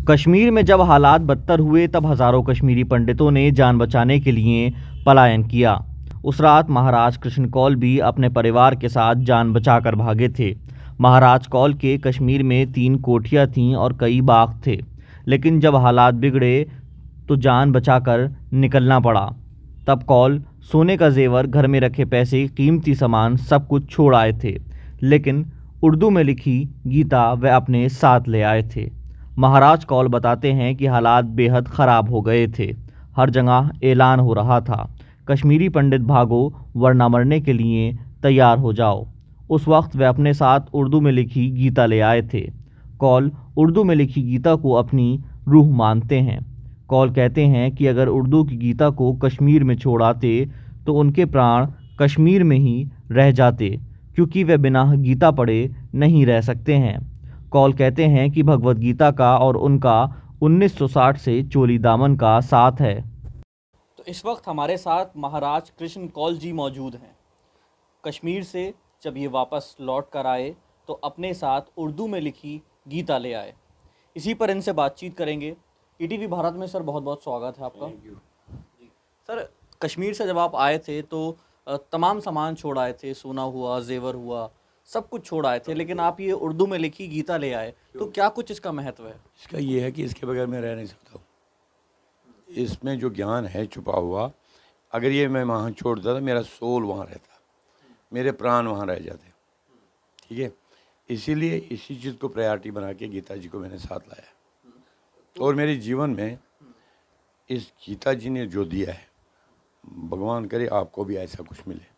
कश्मीर में जब हालात बदतर हुए तब हज़ारों कश्मीरी पंडितों ने जान बचाने के लिए पलायन किया। उस रात महाराज कृष्ण कौल भी अपने परिवार के साथ जान बचाकर भागे थे। महाराज कौल के कश्मीर में 3 कोठियाँ थीं और कई बाग थे, लेकिन जब हालात बिगड़े तो जान बचाकर निकलना पड़ा। तब कौल सोने का जेवर, घर में रखे पैसे, कीमती सामान सब कुछ छोड़ आए थे, लेकिन उर्दू में लिखी गीता वह अपने साथ ले आए थे। महाराज कौल बताते हैं कि हालात बेहद ख़राब हो गए थे। हर जगह ऐलान हो रहा था, कश्मीरी पंडित भागो वरना मरने के लिए तैयार हो जाओ। उस वक्त वे अपने साथ उर्दू में लिखी गीता ले आए थे। कौल उर्दू में लिखी गीता को अपनी रूह मानते हैं। कौल कहते हैं कि अगर उर्दू की गीता को कश्मीर में छोड़ आते तो उनके प्राण कश्मीर में ही रह जाते, क्योंकि वे बिना गीता पढ़े नहीं रह सकते हैं। कौल कहते हैं कि भगवद गीता का और उनका 1960 से चोली दामन का साथ है। तो इस वक्त हमारे साथ महाराज कृष्ण कौल जी मौजूद हैं। कश्मीर से जब ये वापस लौट कर आए तो अपने साथ उर्दू में लिखी गीता ले आए। इसी पर इनसे बातचीत करेंगे। ईटीवी भारत में सर बहुत बहुत स्वागत है आपका। जी सर, कश्मीर से जब आप आए थे तो तमाम सामान छोड़ आए थे, सोना हुआ, जेवर हुआ, सब कुछ छोड़ आए थे, लेकिन आप ये उर्दू में लिखी गीता ले आए, तो क्या कुछ इसका महत्व है? इसका ये है कि इसके बगैर मैं रह नहीं सकता हूँ। इसमें जो ज्ञान है छुपा हुआ, अगर ये मैं वहाँ छोड़ देता तो मेरा सोल वहाँ रहता, मेरे प्राण वहाँ रह जाते। ठीक है, इसीलिए इसी चीज़ को प्रायोरिटी बना के गीता जी को मैंने साथ लाया। और मेरे जीवन में इस गीता जी ने जो दिया है, भगवान करे आपको भी ऐसा कुछ मिले।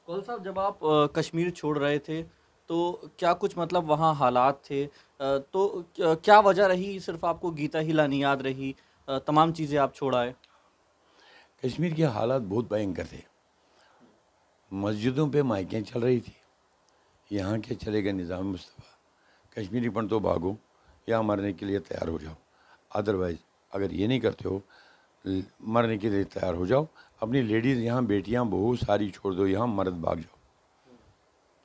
कौल साहब, जब आप कश्मीर छोड़ रहे थे तो क्या कुछ मतलब वहाँ हालात थे, तो क्या वजह रही, सिर्फ आपको गीता ही लानी याद रही, तमाम चीज़ें आप छोड़ आए? कश्मीर के हालात बहुत भयंकर थे। मस्जिदों पे माइकें चल रही थी, यहाँ के चले गए निज़ाम मुस्तफ़ा, कश्मीरी पंडितों भागो या मरने के लिए तैयार हो जाओ, अदरवाइज़ अगर ये नहीं करते हो मरने के लिए तैयार हो जाओ, अपनी लेडीज़ यहाँ बेटियाँ बहुत सारी छोड़ दो, यहाँ मर्द भाग जाओ।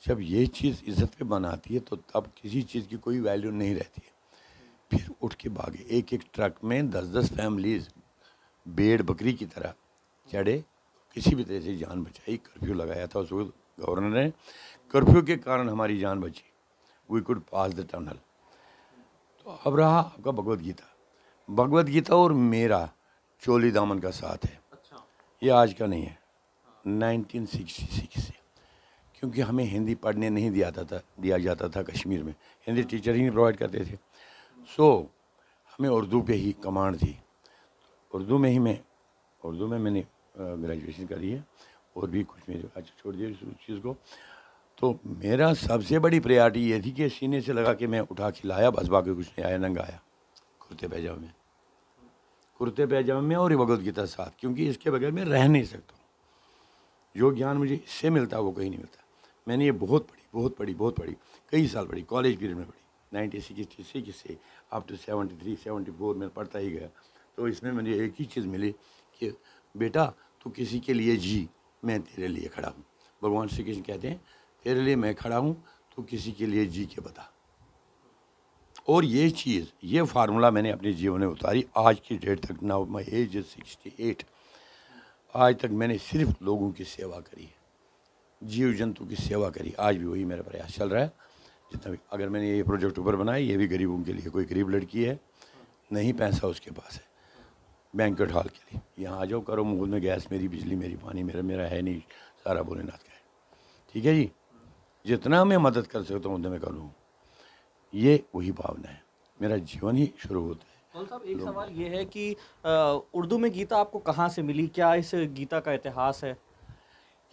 जब ये चीज़ इज़्ज़त पे बनाती है तो तब किसी चीज़ की कोई वैल्यू नहीं रहती है। फिर उठ के भागे, एक एक ट्रक में 10-10 फैमिलीज़ भेड़ बकरी की तरह चढ़े, किसी भी तरह से जान बचाई। कर्फ्यू लगाया था उस वक्त गवर्नर ने, कर्फ्यू के कारण हमारी जान बची, we could pass the tunnel. तो अब रहा आपका भगवद गीता। भगवद गीता और मेरा चोली दामन का साथ है। अच्छा। ये आज का नहीं है, 1966 से, क्योंकि हमें हिंदी पढ़ने नहीं दिया जाता था कश्मीर में, हिंदी टीचर ही नहीं प्रोवाइड करते थे। सो हमें उर्दू पे ही कमांड थी। उर्दू में मैंने ग्रेजुएशन करी है, और भी कुछ मेरे अच्छा छोड़ दिया उस चीज़ को। तो मेरा सबसे बड़ी प्रायोरिटी ये थी कि सीने से लगा के मैं उठा के लाया, बस बाकी कुछ नहीं आया, नंगा आया कुर्ते पैजामे में और भगवद गीता साथ, क्योंकि इसके बगैर मैं रह नहीं सकता। जो ज्ञान मुझे इससे मिलता है वो कहीं नहीं मिलता। मैंने ये बहुत पढ़ी, कई साल पढ़ी, कॉलेज पीरियड में पढ़ी, 1966 से अप टू 73-74 में पढ़ता ही गया। तो इसमें मुझे एक ही चीज़ मिली कि बेटा तू किसी के लिए जी, मैं तेरे लिए खड़ा हूँ। भगवान श्री कृष्ण कहते हैं तेरे लिए मैं खड़ा हूँ, तू किसी के लिए जी के बता। और ये चीज़, ये फार्मूला मैंने अपने जीवन में उतारी आज की डेट तक। Now my age is 68। आज तक मैंने सिर्फ लोगों की सेवा करी है, जीव जंतु की सेवा करी। आज भी वही मेरा प्रयास चल रहा है। जितना भी, अगर मैंने ये प्रोजेक्ट ऊपर बनाया, ये भी गरीबों के लिए, कोई गरीब लड़की है नहीं पैसा उसके पास है, बैंक्वेट हॉल के लिए, यहाँ आ जाओ, करो मुफ्त में गैस मेरी, बिजली मेरी, पानी मेरा है नहीं, सारा भोलेनाथ का है। ठीक है जी, जितना मैं मदद कर सकता हूँ उतना मैं करूँ। ये वही भावना है, मेरा जीवन ही शुरू होता है। कौल साहब, एक सवाल ये है कि उर्दू में गीता आपको कहाँ से मिली? क्या इस गीता का इतिहास है?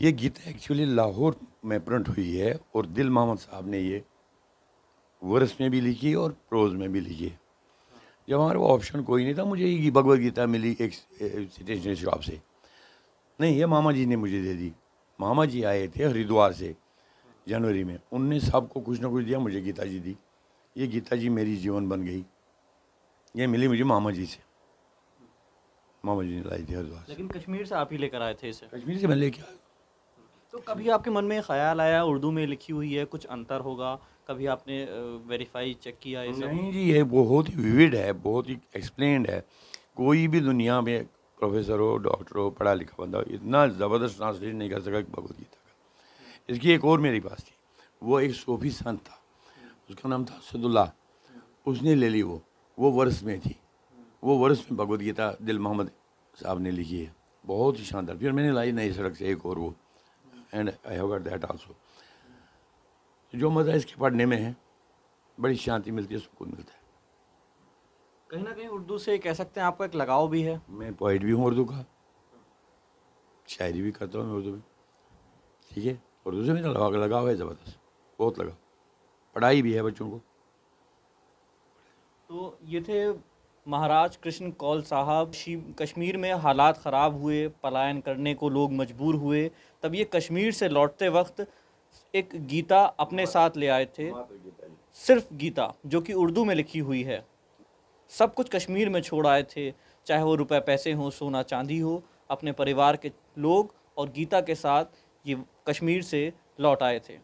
ये गीता एक्चुअली लाहौर में प्रिंट हुई है, और दिल मोहम्मद साहब ने ये वर्स में भी लिखी और प्रोज में भी लिखी है। जब हमारे वो ऑप्शन कोई नहीं था, मुझे ये भगवद गीता मिली एक स्टेशनरी शॉप से। नहीं, ये मामा जी ने मुझे दे दी। मामा जी आए थे हरिद्वार से जनवरी में, उनने सबको कुछ ना कुछ दिया, मुझे गीता जी दी। ये गीता जी मेरी जीवन बन गई। ये मिली मुझे मामा जी से, मामा जी ने लाई थी हरिद्वार से। लेकिन कश्मीर से आप ही लेकर आए थे इसे? कश्मीर से मैं लेके आया। तो कभी आपके मन में ख्याल आया उर्दू में लिखी हुई है, कुछ अंतर होगा? कभी आपने वेरीफाई चेक किया ये सब? नहीं जी, ये बहुत ही विविड है, बहुत ही एक्सप्लेन्ड है। कोई भी दुनिया में प्रोफेसर हो, डॉक्टर हो, पढ़ा लिखा बंदा हो, इतना ज़बरदस्त ट्रांसलेट नहीं कर सका भगवद गीता का। इसकी एक और मेरे पास थी, वो एक सूफी संत था, उसका नाम था असदुल्लाह। उसने ले ली, वो वर्ष में थी, वो वर्ष में भगवद गीता दिल मोहम्मद साहब ने लिखी है, बहुत ही शानदार। फिर मैंने लाई नई सड़क से एक और वो, and I have got that also. जो मज़ा इसके पढ़ने में है, बड़ी शांति मिलती है, सुकून मिलता है। कहीं ना कहीं उर्दू से कह सकते हैं आपका एक लगाव भी है। मैं पोइट भी हूँ उर्दू का, शायरी भी करता हूँ मैं उर्दू में, ठीक है। उर्दू से मेरा लगाव है ज़बरदस्त, बहुत लगाव। पढ़ाई भी है बच्चों को। तो ये थे महाराज कृष्ण कौल साहब। कश्मीर में हालात ख़राब हुए, पलायन करने को लोग मजबूर हुए, तब ये कश्मीर से लौटते वक्त एक गीता अपने साथ ले आए थे, सिर्फ गीता, जो कि उर्दू में लिखी हुई है। सब कुछ कश्मीर में छोड़ आए थे, चाहे वो रुपए पैसे हों, सोना चांदी हो, अपने परिवार के लोग और गीता के साथ ये कश्मीर से लौट आए थे।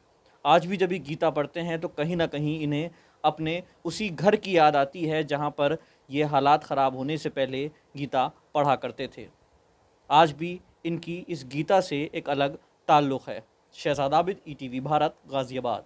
आज भी जब ये गीता पढ़ते हैं तो कहीं ना कहीं इन्हें अपने उसी घर की याद आती है जहाँ पर ये हालात ख़राब होने से पहले गीता पढ़ा करते थे। आज भी इनकी इस गीता से एक अलग ताल्लुक़ है। शहज़ाद आबिद, ETV भारत, गाज़ियाबाद।